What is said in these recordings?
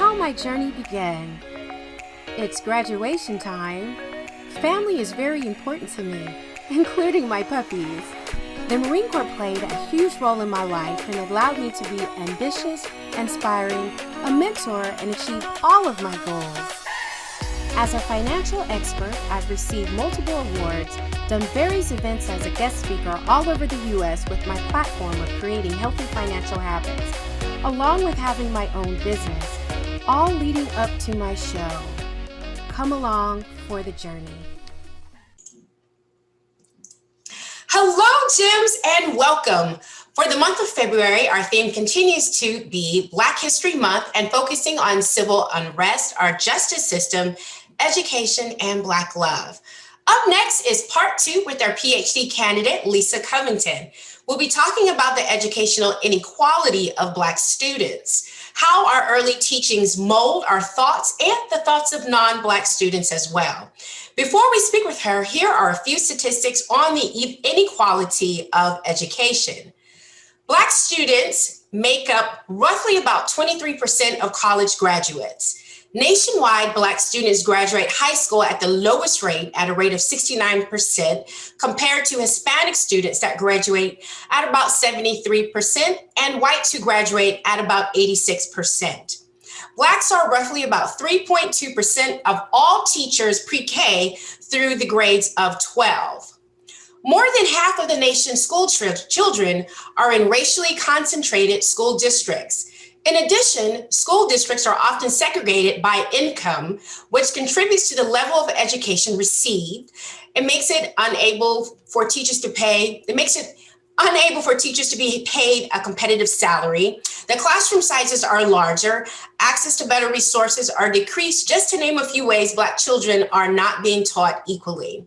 How my journey began. It's graduation time. Family is very important to me, including my puppies. The Marine Corps played a huge role in my life and allowed me to be ambitious, inspiring, a mentor, and achieve all of my goals. As a financial expert, I've received multiple awards, done various events as a guest speaker all over the U.S. with my platform of creating healthy financial habits, along with having my own business, all leading up to my show. Come along for the journey. Hello, Gems, and welcome. For the month of February, our theme continues to be Black History Month and focusing on civil unrest, our justice system, education, and Black love. Up next is part 2 with our PhD candidate, Lisa Covington. We'll be talking about the educational inequality of Black students, how our early teachings mold our thoughts and the thoughts of non-Black students as well. Before we speak with her, here are a few statistics on the inequality of education. Black students make up roughly about 23% of college graduates. Nationwide, Black students graduate high school at the lowest rate, at a rate of 69%, compared to Hispanic students that graduate at about 73%, and whites who graduate at about 86%. Blacks are roughly about 3.2% of all teachers pre-K through the grades of 12. More than half of the nation's school children are in racially concentrated school districts. In addition, school districts are often segregated by income, which contributes to the level of education received. It makes it unable for teachers to be paid a competitive salary. The classroom sizes are larger, access to better resources are decreased, just to name a few ways Black children are not being taught equally.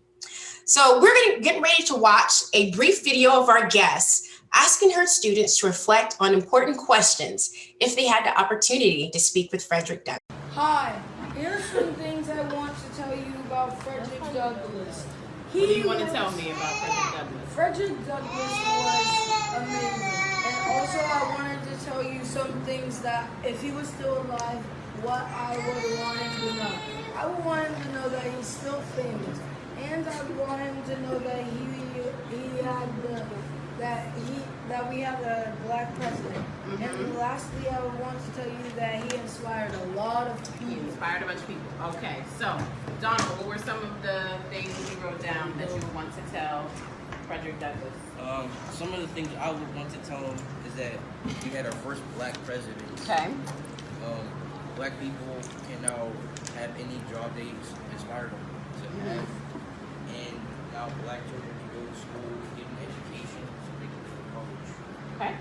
So we're going to get ready to watch a brief video of our guests asking her students to reflect on important questions if they had the opportunity to speak with Frederick Douglass. Hi, here's some things I want to tell you about Frederick Douglass. What do you want to tell me about Frederick Douglass? Frederick Douglass was amazing. And also I wanted to tell you some things that if he was still alive, what I would want him to know. I would want him to know that he's still famous. And I would want him to know that that we have a Black president. Mm-hmm. And lastly, I would want to tell you that he inspired a lot of people. He inspired a bunch of people. Okay, so Donald, what were some of the things you wrote down that you would want to tell Frederick Douglass? Some of the things I would want to tell him is that we had our first Black president. Okay. Black people can now have any job they inspire them to have. And now Black children can go to school, get an education, so they can go to college. Okay.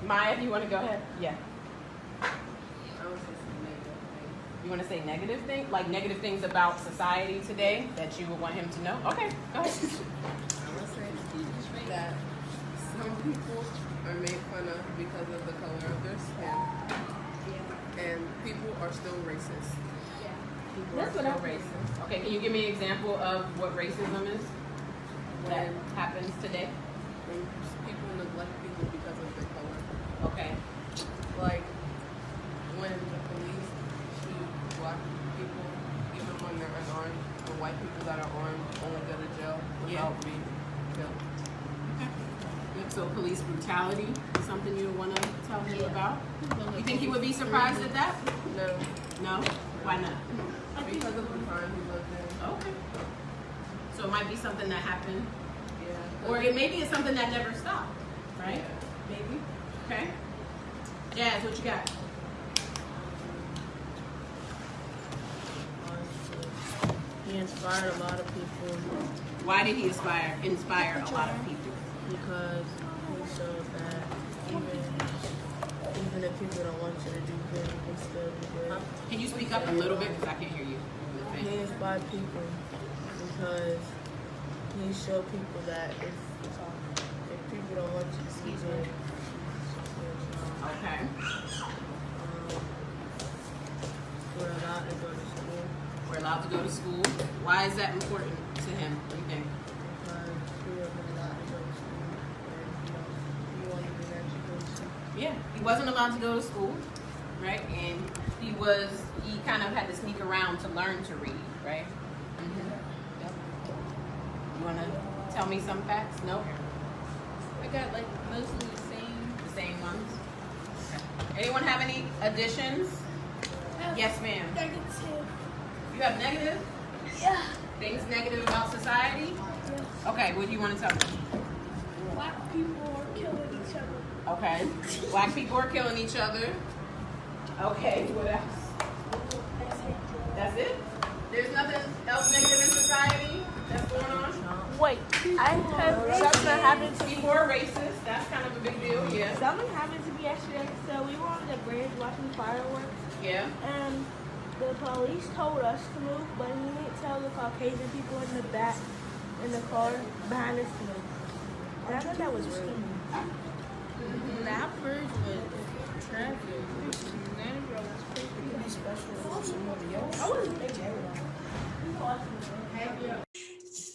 Maya, if you want to go ahead. Yeah. You want to say negative things? Like negative things about society today that you would want him to know? Okay, go ahead. I would say that some people are made fun of because of the color of their skin. And people are still racist. People are still racist. Okay, can you give me an example of what racism is? That happens today? When people neglect people because of their color. Okay. Like when the police shoot Black people, even when they're unarmed, the white people that are armed only go to jail without being killed. So police brutality is something you want to tell him about? You think he would be surprised at that? No. No? Why not? Because of the time he lived in. Okay. So it might be something that happened, Yeah. or maybe it's something that never stopped, right? Yeah. Maybe. Okay. Jazz, what you got? He inspired a lot of people Why did he inspire a lot of people? because he showed that even if people don't want you to do good, you can still do good. Can you speak up a little bit because I can't hear you? He inspired people because he showed people that if people don't want you to see good, Okay. we're allowed to go to school We're allowed to go to school. Why is that important to him? What do you think? because we are allowed to go to school and you want to get education. Yeah. he wasn't allowed to go to school, right? And he kind of had to sneak around to learn to read, right? Yep. You want to tell me some facts? Nope. I got like mostly The same ones. Okay. Anyone have any additions? Yes, ma'am. negative. You have negative? Yeah. Things negative about society? Yes. Okay, what do you want to tell me? Black people are killing each other. Okay. Black people are killing each other. Okay, what else? That's it? There's nothing else negative in society that's going on? Wait, I have something happened to me. People are racist. That's kind of a big deal, yeah. Something happened to me yesterday. So we were on the bridge watching fireworks, Yeah. and the police told us to move, but he didn't tell the Caucasian people in the back, in the car behind us to move. And I thought that was rude. That bridge was traffic. I wasn't thinking.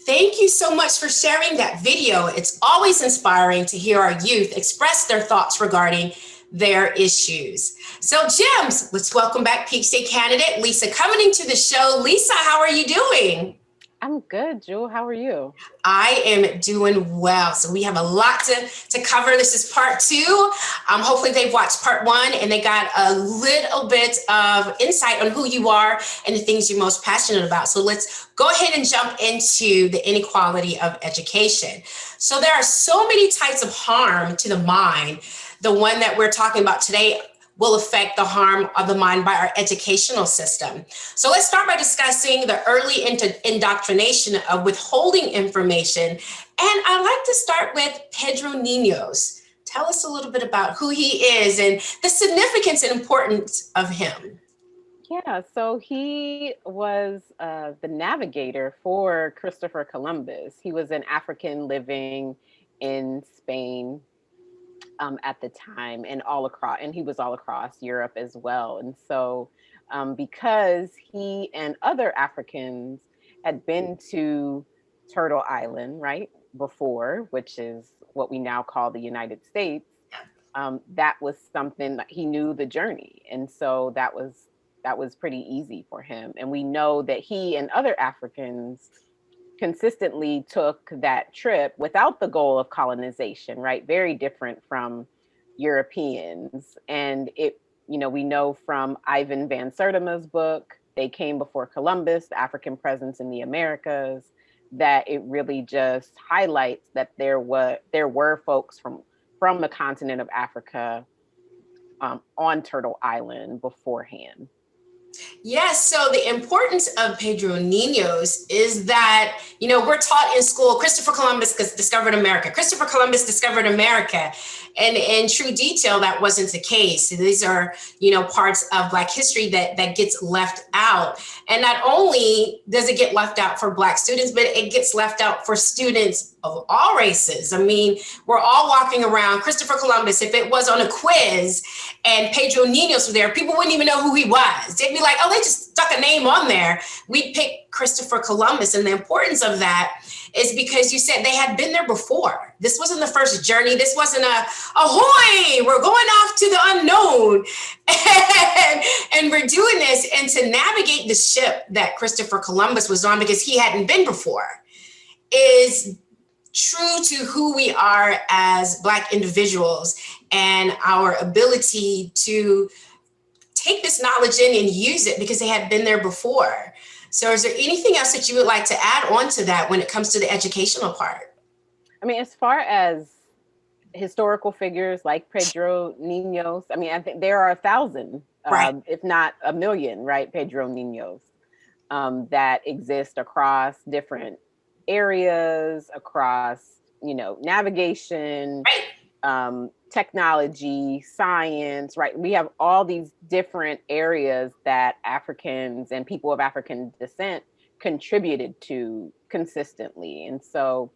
Thank you so much for sharing that video. It's always inspiring to hear our youth express their thoughts regarding their issues. So, Jims, let's welcome back Peach State candidate Lisa Covington to the show. Lisa, how are you doing? I'm good, Jewel. How are you? I am doing well. So we have a lot to cover. This is part 2. Hopefully they've watched part 1 and they got a little bit of insight on who you are and the things you're most passionate about. So let's go ahead and jump into the inequality of education. So there are so many types of harm to the mind. The one that we're talking about today will affect the harm of the mind by our educational system. So let's start by discussing the early indoctrination of withholding information. And I'd like to start with Pedro Ninos. Tell us a little bit about who he is and the significance and importance of him. Yeah, so he was the navigator for Christopher Columbus. He was an African living in Spain at the time, and he was all across Europe as well. And so because he and other Africans had been to Turtle Island, right, before, which is what we now call the United States, that was something that he knew the journey. And so that was pretty easy for him. And we know that he and other Africans consistently took that trip without the goal of colonization, right? Very different from Europeans. And we know from Ivan van Sertima's book, They Came Before Columbus, the African Presence in the Americas, that it really just highlights that there were folks from the continent of Africa on Turtle Island beforehand. Yes, so the importance of Pedro Ninos is that, we're taught in school, Christopher Columbus discovered America. Christopher Columbus discovered America. And in true detail, that wasn't the case. These are, parts of Black history that gets left out. And not only does it get left out for Black students, but it gets left out for students of all races. I mean, we're all walking around Christopher Columbus. If it was on a quiz and Pedro Ninos was there, people wouldn't even know who he was. They'd be like, oh, they just stuck a name on there. We'd pick Christopher Columbus. And the importance of that is because you said they had been there before. This wasn't the first journey. This wasn't ahoy, we're going off to the unknown. And we're doing this. And to navigate the ship that Christopher Columbus was on, because he hadn't been before, is true to who we are as Black individuals and our ability to take this knowledge in and use it because they had been there before. So is there anything else that you would like to add on to that when it comes to the educational part? I mean, as far as historical figures like Pedro Ninos, I mean, I think there are 1,000, right, if not 1 million, right, Pedro Ninos that exist across different areas, across, navigation, right, technology, science, right? We have all these different areas that Africans and people of African descent contributed to consistently. And so,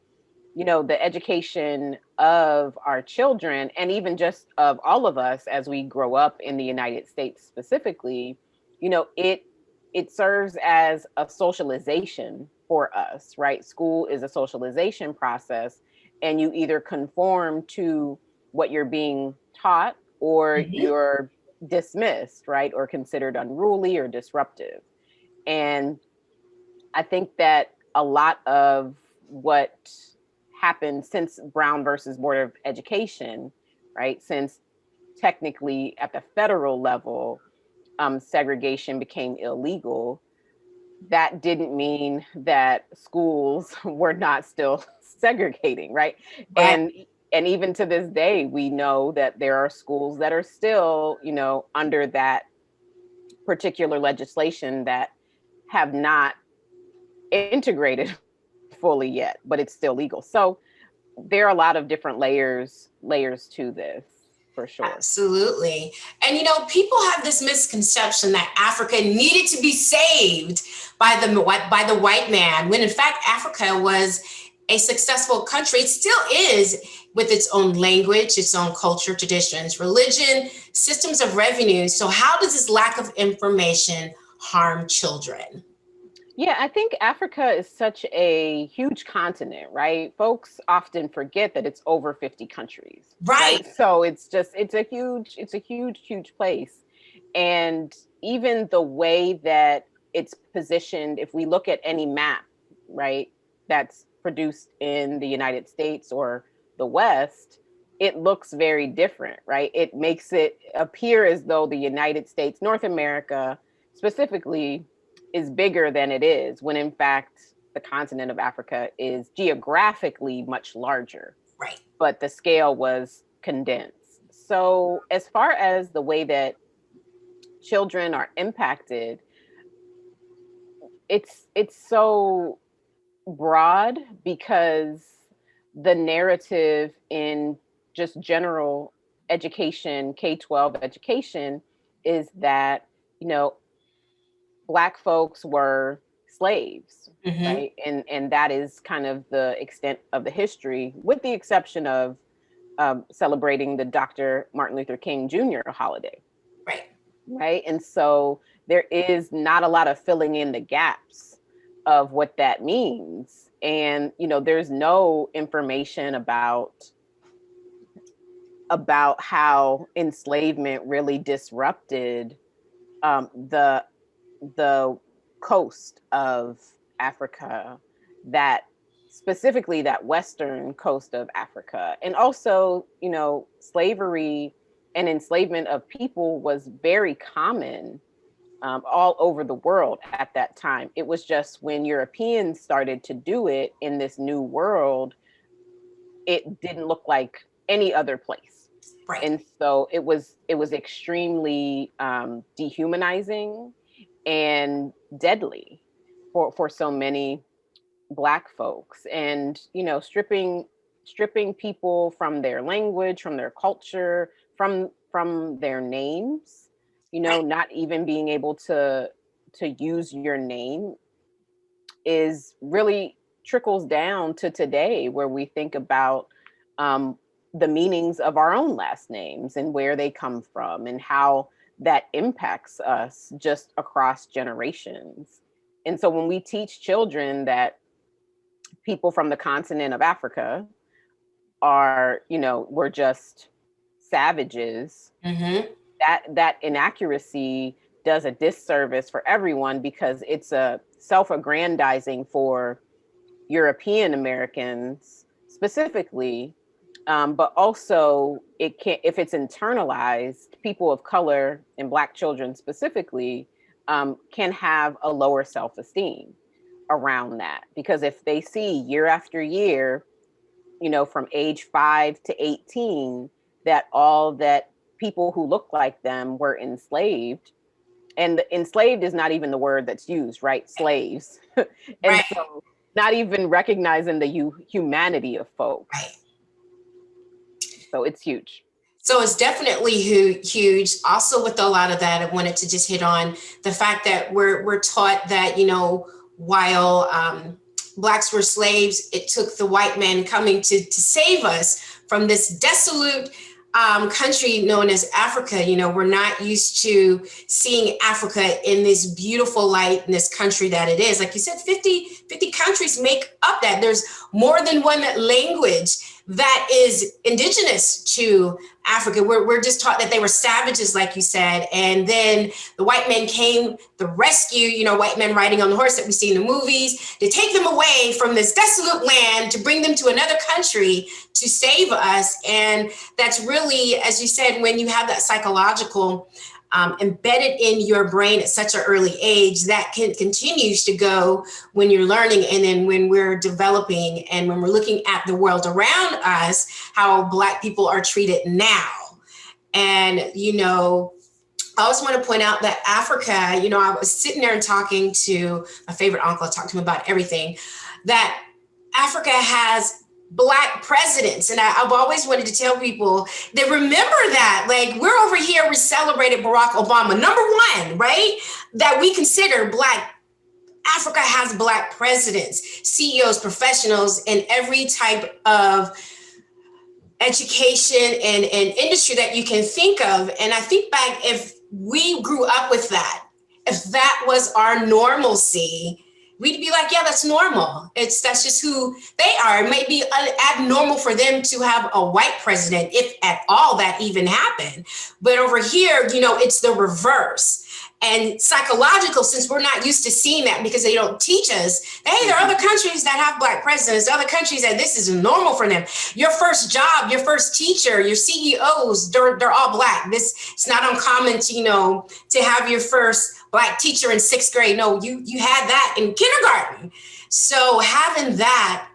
the education of our children, and even just of all of us as we grow up in the United States specifically, it serves as a socialization for us, right? School is a socialization process, and you either conform to what you're being taught or Mhm. you're dismissed, right? Or considered unruly or disruptive. And I think that a lot of what happened since Brown versus Board of Education, right? Since technically at the federal level, segregation became illegal, that didn't mean that schools were not still segregating, right? Right. And even to this day, we know that there are schools that are still, under that particular legislation that have not integrated fully yet, but it's still legal. So there are a lot of different layers to this, for sure. Absolutely. And people have this misconception that Africa needed to be saved by the white man, when in fact Africa was a successful country. It still is, with its own language, its own culture, traditions, religion, systems of revenue. So how does this lack of information harm children? Yeah, I think Africa is such a huge continent, right? Folks often forget that it's over 50 countries, Right. right? So it's a huge place. And even the way that it's positioned, if we look at any map, right, that's produced in the United States or the West, it looks very different, right? It makes it appear as though the United States, North America specifically, is bigger than it is, when in fact the continent of Africa is geographically much larger, Right. but the scale was condensed. So as far as the way that children are impacted, it's so broad, because the narrative in just general education, K-12 education, is that, you know, Black folks were slaves, Hmm. right? And that is kind of the extent of the history, with the exception of celebrating the Dr. Martin Luther King Jr. holiday, Right. right? And so there is not a lot of filling in the gaps of what that means. And, there's no information about how enslavement really disrupted the coast of Africa, that specifically that western coast of Africa. And also, slavery and enslavement of people was very common all over the world at that time. It was just when Europeans started to do it in this new world, it didn't look like any other place. Right. And so it was extremely dehumanizing and deadly for so many Black folks. And stripping people from their language, from their culture, from their names, Right. not even being able to use your name, is really trickles down to today, where we think about um, the meanings of our own last names and where they come from, and how that impacts us just across generations. And so when we teach children that people from the continent of Africa are, we're just savages, Hmm. that inaccuracy does a disservice for everyone, because it's a self-aggrandizing for European Americans specifically, but also it can, if it's internalized, people of color and Black children specifically can have a lower self-esteem around that, because if they see year after year, from age 5 to 18, that all that people who look like them were enslaved. And enslaved is not even the word that's used, right? Slaves. And Right. so not even recognizing the humanity of folks. Right. So it's huge. So it's definitely huge. Also, with a lot of that, I wanted to just hit on the fact that we're taught that, while Blacks were slaves, it took the white man coming to save us from this desolate country known as Africa. We're not used to seeing Africa in this beautiful light, in this country that it is. Like you said, 50 countries make up that. There's more than one language. that is indigenous to Africa. We're just taught that they were savages, like you said. And then the white men came, the rescue, white men riding on the horse that we see in the movies, to take them away from this desolate land, to bring them to another country to save us. And that's really, as you said, when you have that psychological embedded in your brain at such an early age, that continues to go when you're learning, and then when we're developing and when we're looking at the world around us, how Black people are treated now. And I also want to point out that Africa, I was sitting there and talking to my favorite uncle. I talked to him about everything, that Africa has Black presidents. And I've always wanted to tell people that remember that, like, we're over here, we celebrated Barack Obama, number one, right? That we consider Black. Africa has Black presidents, CEOs, professionals, in every type of education and industry that you can think of. And I think back, if we grew up with that, if that was our normalcy, we'd be like, yeah, that's normal. That's just who they are. It might be abnormal for them to have a white president, if at all that even happened. But over here, it's the reverse. And psychological, since we're not used to seeing that because they don't teach us, hey, there are other countries that have Black presidents, other countries that this is normal for them. Your first job, your first teacher, your CEOs, they're all Black. It's not uncommon to have your first Black teacher in 6th grade. No, you had that in kindergarten. So having that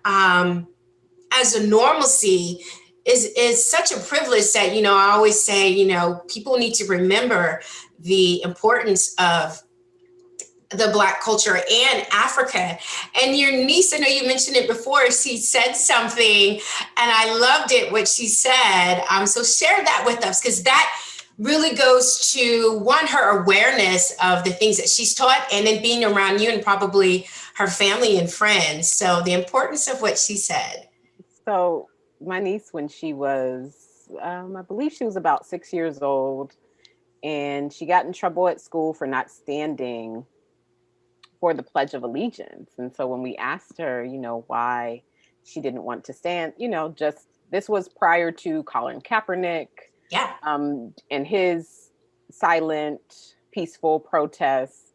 as a normalcy is such a privilege that, I always say, people need to remember the importance of the Black culture and Africa. And your niece, I know you mentioned it before, she said something and I loved it, what she said. So share that with us, because that really goes to, one, her awareness of the things that she's taught, and then being around you and probably her family and friends. So the importance of what she said. So my niece, when she was, I believe she was about 6 years old, and she got in trouble at school for not standing for the Pledge of Allegiance. And so when we asked her, why she didn't want to stand, just, this was prior to Colin Kaepernick, and his silent, peaceful protests.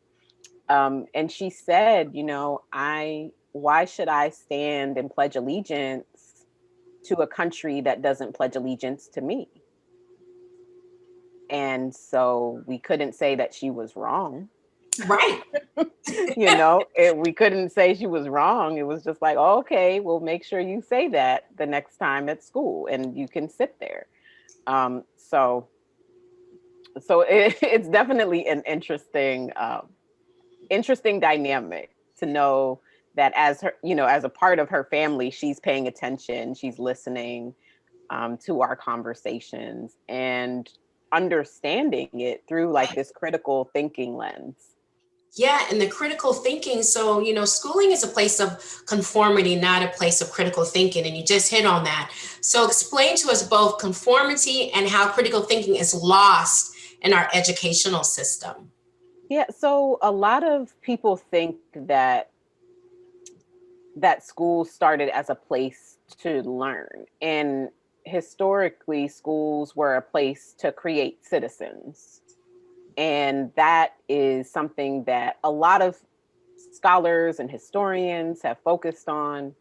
And she said, why should I stand and pledge allegiance to a country that doesn't pledge allegiance to me? And so we couldn't say that she was wrong. Right. We couldn't say she was wrong. It was just like, oh, okay, we'll make sure you say that the next time at school and you can sit there. So it's definitely an interesting dynamic to know that as her, as a part of her family, she's paying attention, she's listening to our conversations and understanding it through like this critical thinking lens. Yeah, and the critical thinking. So, schooling is a place of conformity, not a place of critical thinking. And you just hit on that. So explain to us both conformity and how critical thinking is lost in our educational system. Yeah, so a lot of people think that school started as a place to learn. And historically, schools were a place to create citizens. And that is something that a lot of scholars and historians have focused on.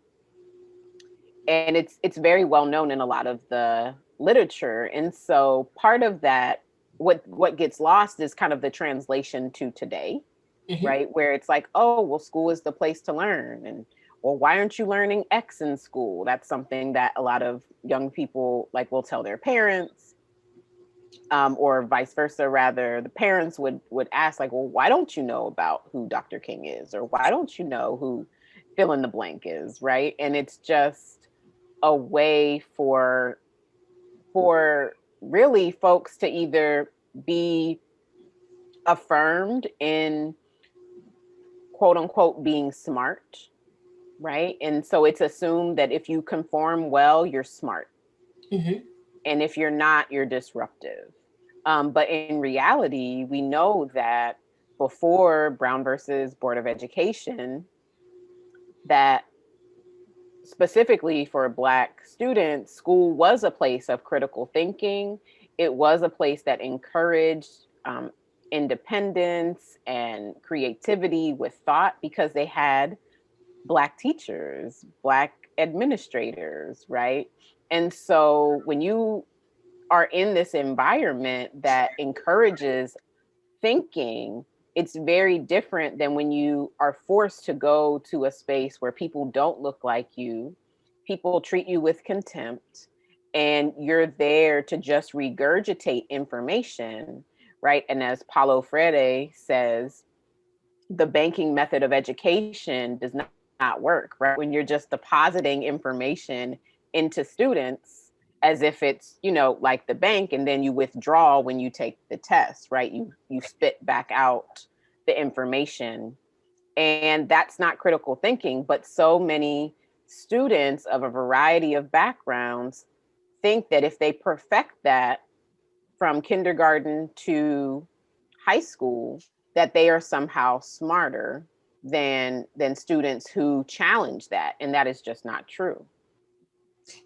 And it's very well known in a lot of the literature. And so part of that, what gets lost is kind of the translation to today, right? Where it's like, oh, well, school is the place to learn. And, well, why aren't you learning X in school? That's something that a lot of young people will tell their parents, or vice versa. Rather, the parents would ask well, why don't you know about who Dr. King is? Or why don't you know who fill in the blank is, right? And it's just a way for really folks to either be affirmed in quote unquote being smart, right? And so it's assumed that if you conform well, you're smart. And if you're not, you're disruptive. But in reality, we know that before Brown versus Board of Education, that specifically for Black students, school was a place of critical thinking. It was a place that encouraged independence and creativity with thought because they had Black teachers, Black administrators, right? And so when you are in this environment that encourages thinking, it's very different than when you are forced to go to a space where people don't look like you, people treat you with contempt, and you're there to just regurgitate information, right? And as Paulo Freire says, the banking method of education does not work, right? When you're just depositing information into students as if it's, like the bank, and then you withdraw when you take the test, right? You spit back out the information. And that's not critical thinking, but so many students of a variety of backgrounds think that if they perfect that from kindergarten to high school, that they are somehow smarter than students who challenge that, and that is just not true.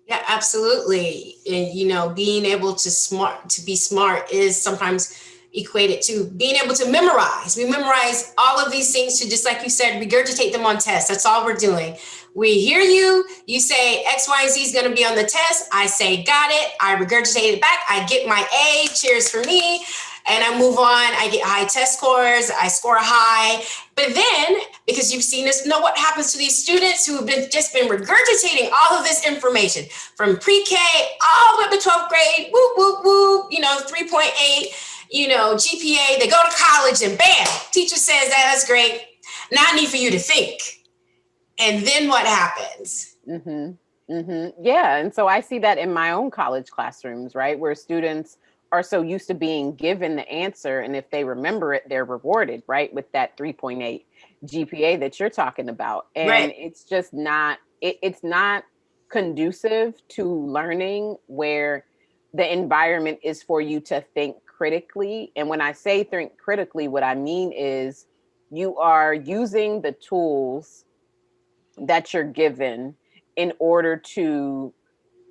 Yeah, absolutely. And being able to be smart is sometimes equated to being able to memorize. We memorize all of these things to, just like you said, regurgitate them on tests. That's all we're doing. We hear you, you say X, Y, Z is going to be on the test. I say, got it. I regurgitate it back. I get my A, cheers for me. And I move on. I get high test scores. I score high. But then, because you've seen this, know what happens to these students who have just been regurgitating all of this information from pre-K all the way up to 12th grade, whoop, whoop, whoop, 3.8, GPA. They go to college and bam, teacher says that's great. Now I need for you to think. And then what happens? Yeah. And so I see that in my own college classrooms, right? Where students are so used to being given the answer, and if they remember it, they're rewarded, right, with that 3.8 GPA that you're talking about. And right. It's just not, it's not conducive to learning where the environment is for you to think critically. And when I say think critically, what I mean is you are using the tools that you're given in order to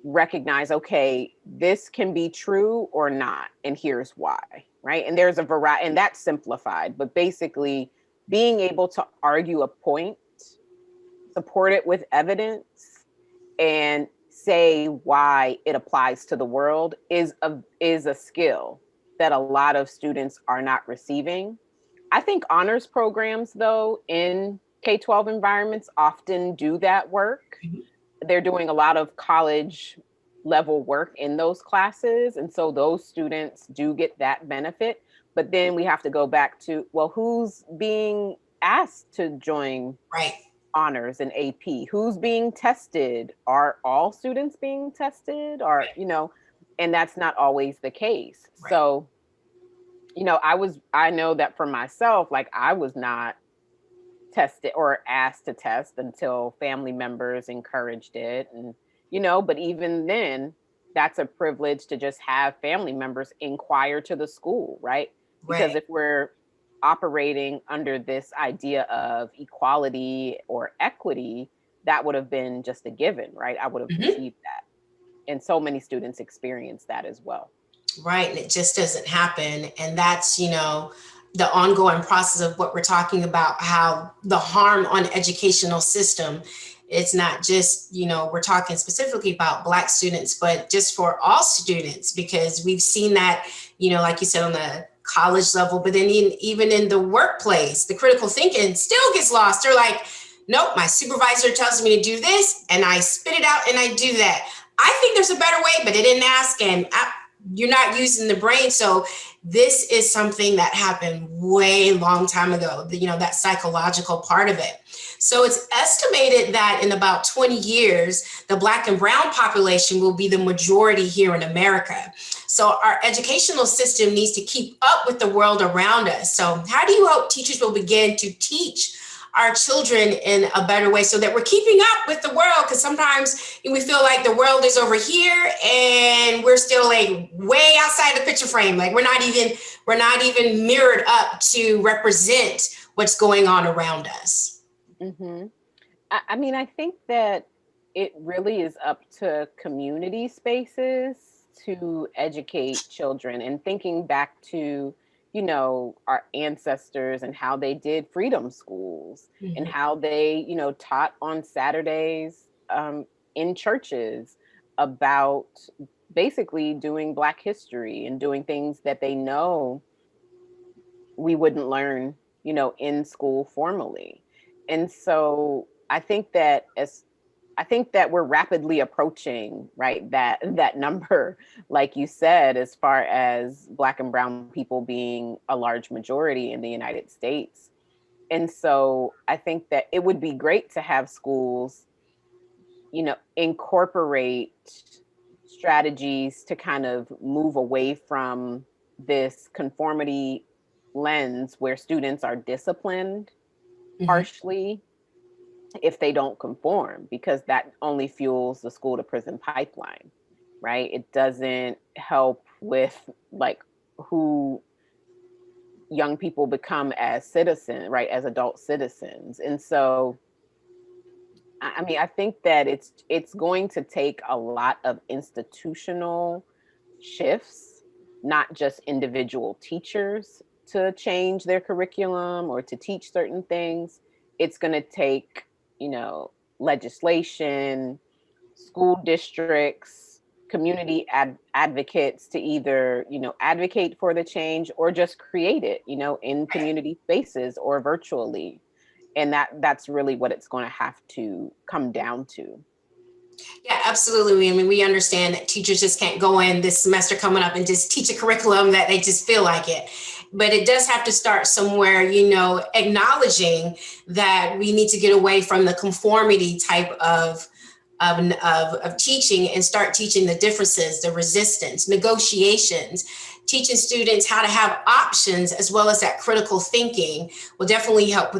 recognize, okay, this can be true or not, and here's why, right? And there's a variety, and that's simplified, but basically being able to argue a point, support it with evidence, and say why it applies to the world is a skill that a lot of students are not receiving. I think honors programs, though, in K-12 environments often do that work. They're doing a lot of college level work in those classes. And so those students do get that benefit. But then we have to go back to, well, who's being asked to join right. honors and AP? Who's being tested? Are all students being tested? Or, right. And that's not always the case. Right. So, I know that for myself, like I was not tested or asked to test until family members encouraged it. And, but even then, that's a privilege to just have family members inquire to the school, right? Because if we're operating under this idea of equality or equity, that would have been just a given, right? I would have received that. And so many students experience that as well. Right. And it just doesn't happen. And that's, the ongoing process of what we're talking about, how the harm on educational system, it's not just, we're talking specifically about Black students, but just for all students, because we've seen that, like you said, on the college level, but then even in the workplace, the critical thinking still gets lost. They're like, nope, my supervisor tells me to do this and I spit it out and I do that. I think there's a better way, but they didn't ask, and you're not using the brain. So this is something that happened way long time ago, that psychological part of it. So it's estimated that in about 20 years, the Black and brown population will be the majority here in America. So our educational system needs to keep up with the world around us. So how do you hope teachers will begin to teach our children in a better way so that we're keeping up with the world? Because sometimes we feel like the world is over here and we're still like way outside the picture frame. Like we're not even mirrored up to represent what's going on around us. I mean, I think that it really is up to community spaces to educate children, and thinking back to, our ancestors and how they did freedom schools and Mhm. how they, taught on Saturdays in churches about basically doing Black history and doing things that they know we wouldn't learn, in school formally. And so I think that we're rapidly approaching, right, that number, like you said, as far as Black and brown people being a large majority in the United States. And so I think that it would be great to have schools, incorporate strategies to kind of move away from this conformity lens where students are disciplined Mhm. harshly if they don't conform, because that only fuels the school to prison pipeline, right? It doesn't help with like who young people become as citizens, right, as adult citizens. And so I mean, I think that it's going to take a lot of institutional shifts, not just individual teachers to change their curriculum or to teach certain things. It's going to take, legislation, school districts, community advocates to either, advocate for the change or just create it, in community spaces or virtually. And that's really what it's going to have to come down to. Yeah, absolutely. I mean, we understand that teachers just can't go in this semester coming up and just teach a curriculum that they just feel like it. But it does have to start somewhere, acknowledging that we need to get away from the conformity type of teaching and start teaching the differences, the resistance, negotiations, teaching students how to have options as well as that critical thinking will definitely help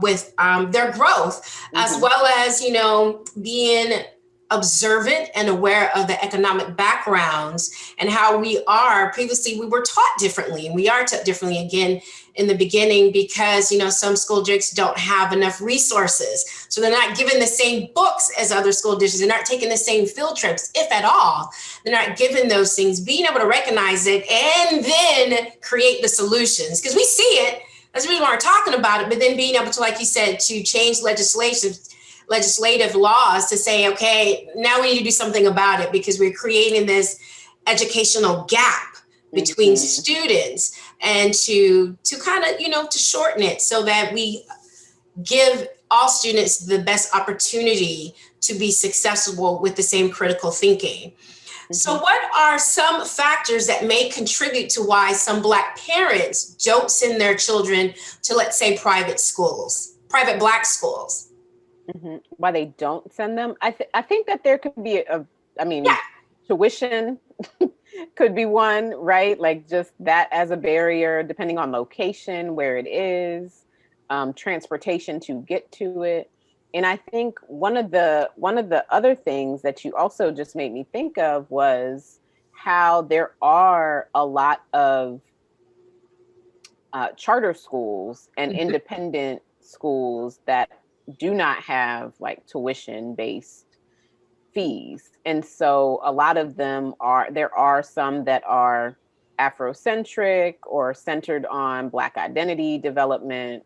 with their growth, as Hmm. well as being observant and aware of the economic backgrounds and how we were taught differently, and we are taught differently again in the beginning because some school districts don't have enough resources, so they're not given the same books as other school districts, they're not taking the same field trips, if at all, they're not given those things. Being able to recognize it and then create the solutions, because we see it, that's the reason why we're talking about it, but then being able to, like you said, to change legislative laws to say, okay, now we need to do something about it because we're creating this educational gap between Hmm. students, and to kind of to shorten it so that we give all students the best opportunity to be successful with the same critical thinking. So Hmm. what are some factors that may contribute to why some Black parents don't send their children to, let's say, private Black schools? Why they don't send them? I think that there could be I mean, Yeah. tuition could be one, right? Like just that as a barrier, depending on location, where it is, transportation to get to it. And I think one of the other things that you also just made me think of was how there are a lot of charter schools and independent schools that do not have like tuition based fees. And so a lot of them there are some that are Afrocentric or centered on Black identity development.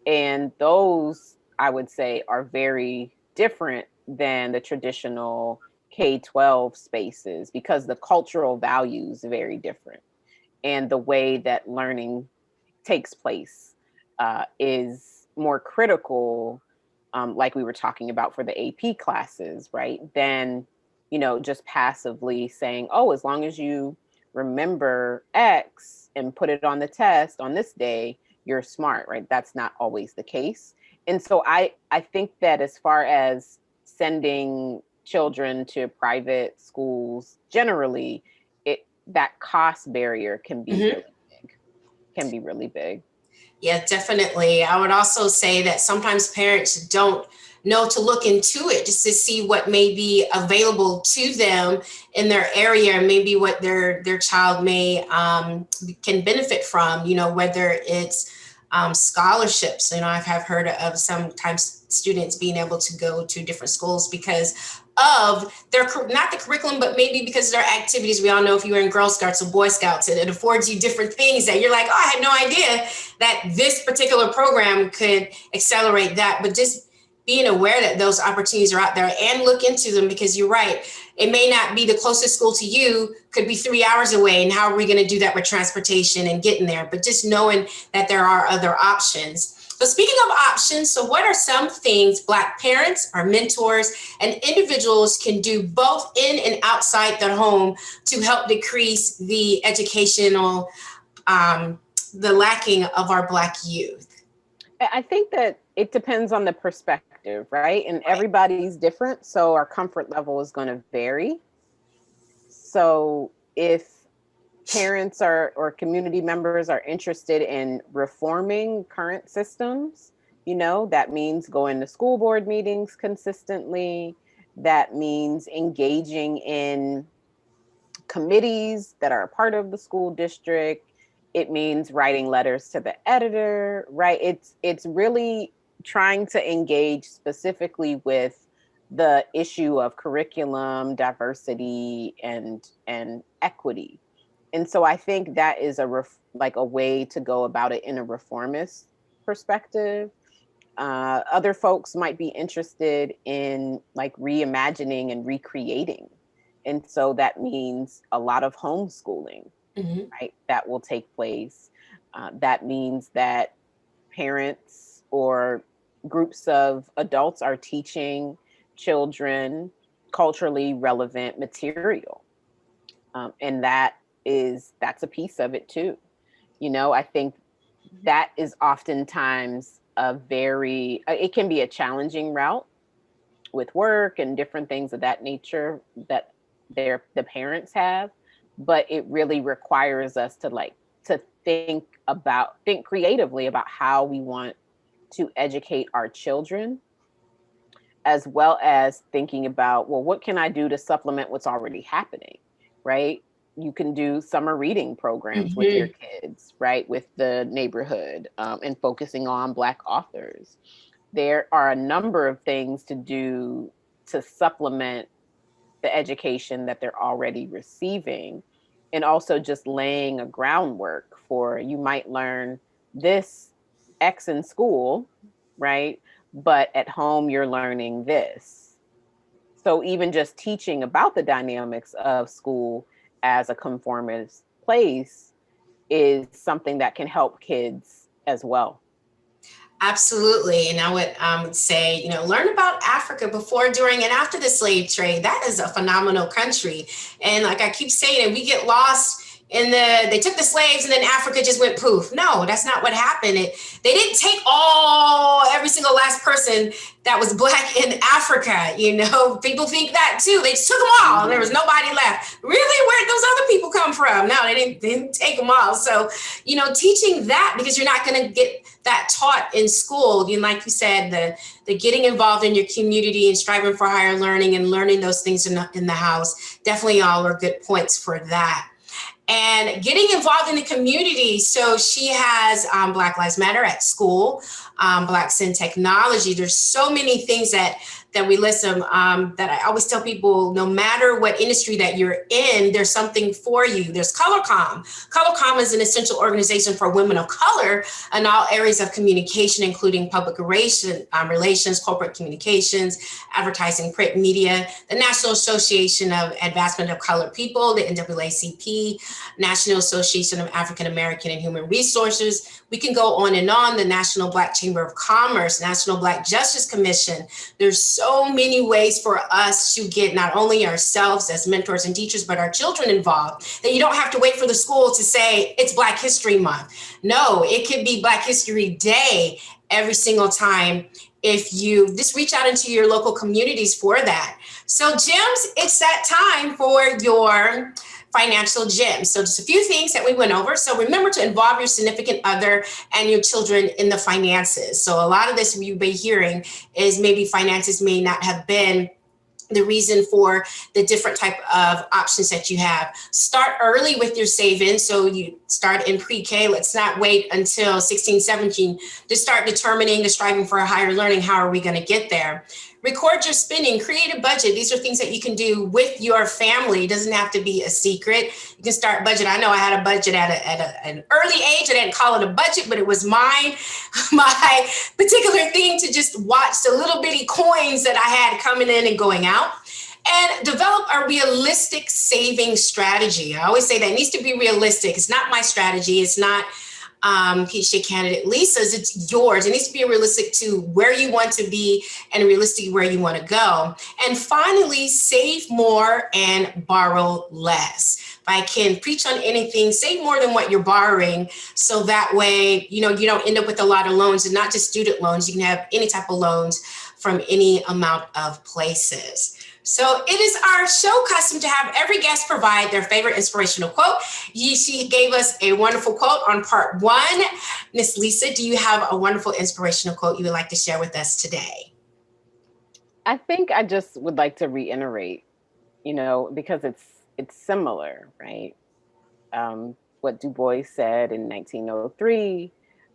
And those, I would say, are very different than the traditional K-12 spaces because the cultural values are very different. And the way that learning takes place is more critical, like we were talking about for the AP classes, right? Than, just passively saying, oh, as long as you remember X and put it on the test on this day, you're smart, right? That's not always the case. And so I think that as far as sending children to private schools generally, that cost barrier Mhm. can be really big. Yeah, definitely. I would also say that sometimes parents don't know to look into it just to see what may be available to them in their area, maybe what their child may can benefit from. Whether it's scholarships. I've heard of sometimes students being able to go to different schools because of their, not the curriculum, but maybe because of their activities. We all know if you were in Girl Scouts or Boy Scouts, it affords you different things that you're like, oh, I had no idea that this particular program could accelerate that. But just being aware that those opportunities are out there and look into them, because you're right. It may not be the closest school to you, could be 3 hours away. And how are we going to do that with transportation and getting there? But just knowing that there are other options. So speaking of options, so what are some things Black parents, our mentors, and individuals can do both in and outside their home to help decrease the educational, the lacking of our Black youth? I think that it depends on the perspective, right? And everybody's different, so our comfort level is going to vary. So if parents or community members are interested in reforming current systems, that means going to school board meetings consistently. That means engaging in committees that are a part of the school district. It means writing letters to the editor, right? It's really trying to engage specifically with the issue of curriculum, diversity, and equity. And so I think that is a way to go about it in a reformist perspective. Other folks might be interested in reimagining and recreating. And so that means a lot of homeschooling, right? That will take place. That means that parents or groups of adults are teaching children culturally relevant material. And that's a piece of it too. I think that is oftentimes it can be a challenging route with work and different things of that nature that the parents have, but it really requires us to think creatively about how we want to educate our children, as well as thinking about, well, what can I do to supplement what's already happening, right? You can do summer reading programs with your kids, right? With the neighborhood, and focusing on Black authors. There are a number of things to do to supplement the education that they're already receiving, and also just laying a groundwork for, you might learn this X in school, right? But at home, you're learning this. So even just teaching about the dynamics of school as a conformist place is something that can help kids as well. Absolutely. And I would say, learn about Africa before, during, and after the slave trade. That is a phenomenal country. And like I keep saying, we get lost they took the slaves and then Africa just went poof. No, that's not what happened. They didn't take every single last person that was Black in Africa. People think that too. They just took them all. There was nobody left. Really? Where'd those other people come from? No, they didn't take them all. So, teaching that, because you're not going to get that taught in school. Like you said, the getting involved in your community and striving for higher learning and learning those things in the house, definitely all are good points for that. And getting involved in the community. So she has Black Lives Matter at school, Blacks in Technology. There's so many things that we listen, that I always tell people, no matter what industry that you're in, there's something for you. There's ColorComm. ColorComm is an essential organization for women of color in all areas of communication, including public relations, corporate communications, advertising, print media, the National Association of Advancement of Colored People, the NAACP, National Association of African American and Human Resources. We can go on and on, the National Black Chamber of Commerce, National Black Justice Commission. There's so many ways for us to get not only ourselves as mentors and teachers, but our children involved, that you don't have to wait for the school to say it's Black History Month. No, it could be Black History Day every single time if you just reach out into your local communities for that. So Gems, it's that time for your financial gems. So just a few things that we went over. So remember to involve your significant other and your children in the finances. So a lot of this you've been hearing is maybe finances may not have been the reason for the different type of options that you have. Start early with your savings. So you start in pre-K. Let's not wait until 16, 17 to start determining, to striving for a higher learning. How are we going to get there? Record your spending, create a budget. These are things that you can do with your family. It doesn't have to be a secret. You can start budget. I know I had a budget at an early age. I didn't call it a budget, but it was mine, my particular thing to just watch the little bitty coins that I had coming in and going out. And develop a realistic saving strategy. I always say that it needs to be realistic. It's not my strategy. It's not PhD candidate Lisa's, it's yours. It needs to be realistic to where you want to be and realistic where you want to go. And finally, save more and borrow less. If I can preach on anything, save more than what you're borrowing. So that way, you don't end up with a lot of loans, and not just student loans. You can have any type of loans from any amount of places. So it is our show custom to have every guest provide their favorite inspirational quote. She gave us a wonderful quote on part 1. Miss Lisa, do you have a wonderful inspirational quote you would like to share with us today? I think I just would like to reiterate, because it's similar, right? What Du Bois said in 1903,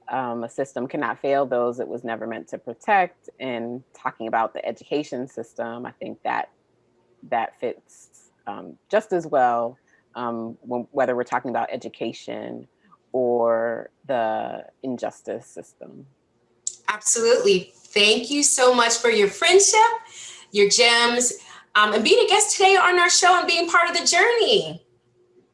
a system cannot fail those it was never meant to protect. And talking about the education system, I think that fits just as well, whether we're talking about education or the injustice system. Absolutely. Thank you so much for your friendship, your gems, and being a guest today on our show and being part of the journey.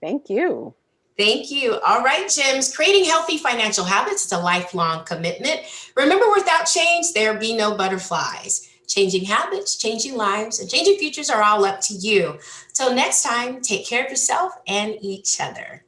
Thank you. Thank you. All right, gems. Creating healthy financial habits is a lifelong commitment. Remember, without change, there be no butterflies. Changing habits, changing lives, and changing futures are all up to you. Till next time, take care of yourself and each other.